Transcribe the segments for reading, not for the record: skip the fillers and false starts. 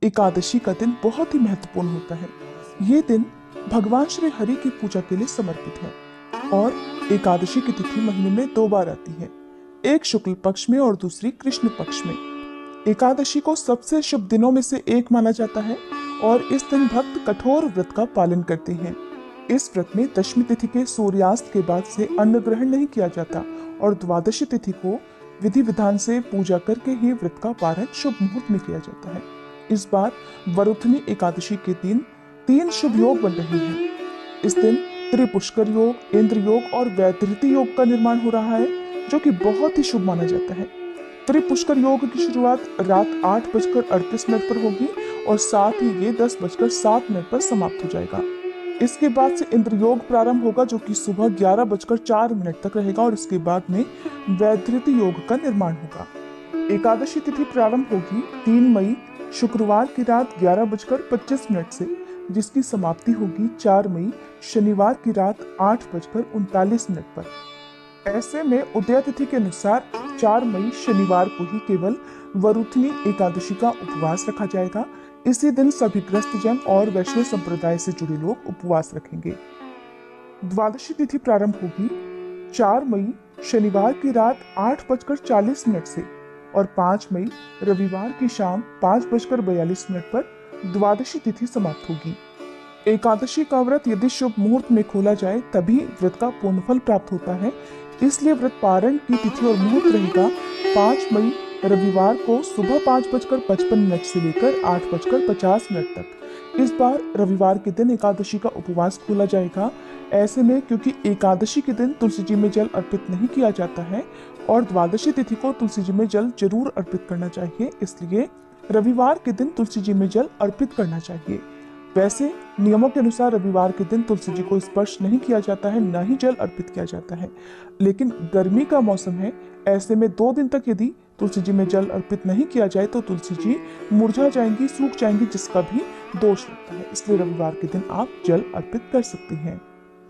एकादशी का दिन बहुत ही महत्वपूर्ण होता है। ये दिन भगवान श्री हरि की पूजा के लिए समर्पित है और एकादशी की तिथि महीने में 2 बार आती है, एक शुक्ल पक्ष में और दूसरी कृष्ण पक्ष में। एकादशी को सबसे शुभ दिनों में से एक माना जाता है और इस दिन भक्त कठोर व्रत का पालन करते हैं। इस व्रत में दशमी तिथि के सूर्यास्त के बाद से अन्न ग्रहण नहीं किया जाता और द्वादशी तिथि को विधि विधान से पूजा करके ही व्रत का पारण शुभ मुहूर्त में किया जाता है। इस बार वरुथनी एकादशी के दिन 3 शुभ योग बन रहे हैं। इस दिन त्रिपुष्कर योग, इंद्र योग और वैधृति योग का निर्माण हो रहा है, जो कि बहुत ही शुभ माना जाता है। त्रिपुष्कर योग की शुरुआत रात 8:38 पर होगी और साथ ही ये 10:07 पर समाप्त हो जाएगा। इसके बाद से इंद्र योग प्रारंभ होगा, जो कि सुबह 11:04 तक रहेगा और इसके बाद में वैधृति योग का निर्माण होगा। एकादशी तिथि प्रारंभ होगी 3 मई शुक्रवार की रात 11:25 से, जिसकी समाप्ति होगी 4 मई शनिवार की रात 8:39 पर। ऐसे में उदय तिथि के अनुसार 4 मई शनिवार को ही केवल वरुथनी एकादशी का उपवास रखा जाएगा। इसी दिन सभी ग्रस्तजन और वैष्णव संप्रदाय से जुड़े लोग उपवास रखेंगे। द्वादशी तिथि प्रारंभ होगी 4 मई शनिवार की रात 8:40 से और 5 मई रविवार की शाम 5:42 पर द्वादशी तिथि समाप्त होगी। एकादशी का व्रत यदि शुभ मुहूर्त में खोला जाए तभी व्रत का पूर्ण फल प्राप्त होता है। इसलिए व्रत पारण की तिथि और मुहूर्त रहेगा 5 मई रविवार को सुबह 5:55 से लेकर 8:50 तक। इस बार रविवार के दिन एकादशी का उपवास खोला जाएगा। ऐसे में क्योंकि एकादशी के दिन तुलसी जी में जल अर्पित नहीं किया जाता है और द्वादशी तिथि को तुलसी जी में जल जरूर अर्पित करना चाहिए, इसलिए रविवार के दिन तुलसी जी में जल अर्पित करना चाहिए। वैसे नियमों के अनुसार रविवार के दिन तुलसी जी को स्पर्श नहीं किया जाता है, न ही जल अर्पित किया जाता है। लेकिन गर्मी का मौसम है, ऐसे में 2 दिन तक यदि तुलसी जी में जल अर्पित नहीं किया जाए तो तुलसी जी मुरझा जाएंगी, सूख जाएंगी, जिसका भी दोष लगता है। इसलिए रविवार के दिन आप जल अर्पित कर सकते हैं।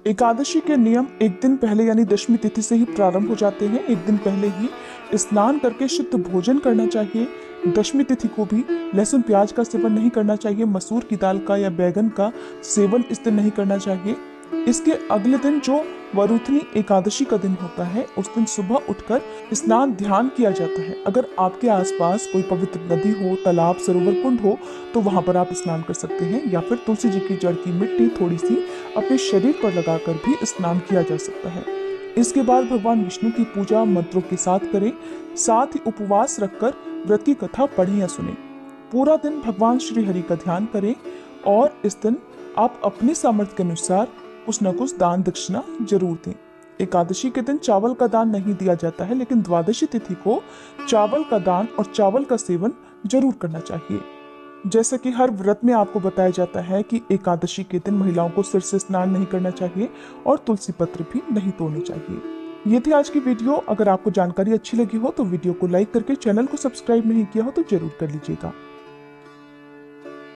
एकादशी के नियम एक दिन पहले यानी दशमी तिथि से ही प्रारंभ हो जाते हैं। एक दिन पहले ही स्नान करके शुद्ध भोजन करना चाहिए। दशमी तिथि को भी लहसुन प्याज का सेवन नहीं करना चाहिए। मसूर की दाल का या बैगन का सेवन इस दिन नहीं करना चाहिए। इसके अगले दिन जो वरुथनी एकादशी का दिन होता है, उस दिन सुबह उठकर स्नान ध्यान किया जाता है। अगर आपके आसपास कोई पवित्र नदी हो, तालाब, सरोवर, कुंड हो तो वहां पर आप स्नान कर सकते हैं, या फिर तुलसी जी की जड़ की मिट्टी थोड़ी सी अपने शरीर पर लगाकर भी स्नान किया जा सकता है। इसके बाद भगवान विष्णु की पूजा मंत्रों के साथ करें, साथ ही उपवास रखकर व्रत की कथा पढ़ें या सुने। पूरा दिन भगवान श्री हरि का ध्यान करें और इस दिन आप अपनी सामर्थ्य के अनुसार कुछ न कुछ दान दक्षिणा जरूर दें। एकादशी के दिन चावल का दान नहीं दिया जाता है, लेकिन द्वादशी तिथि को चावल का दान और चावल का सेवन जरूर करना चाहिए। जैसे कि हर व्रत में आपको बताया जाता है कि एकादशी के दिन महिलाओं को सिर से स्नान नहीं करना चाहिए और तुलसी पत्र भी नहीं तोड़ने चाहिए। ये थी आज की वीडियो। अगर आपको जानकारी अच्छी लगी हो तो वीडियो को लाइक करके चैनल को सब्सक्राइब नहीं किया हो तो जरूर कर लीजिएगा।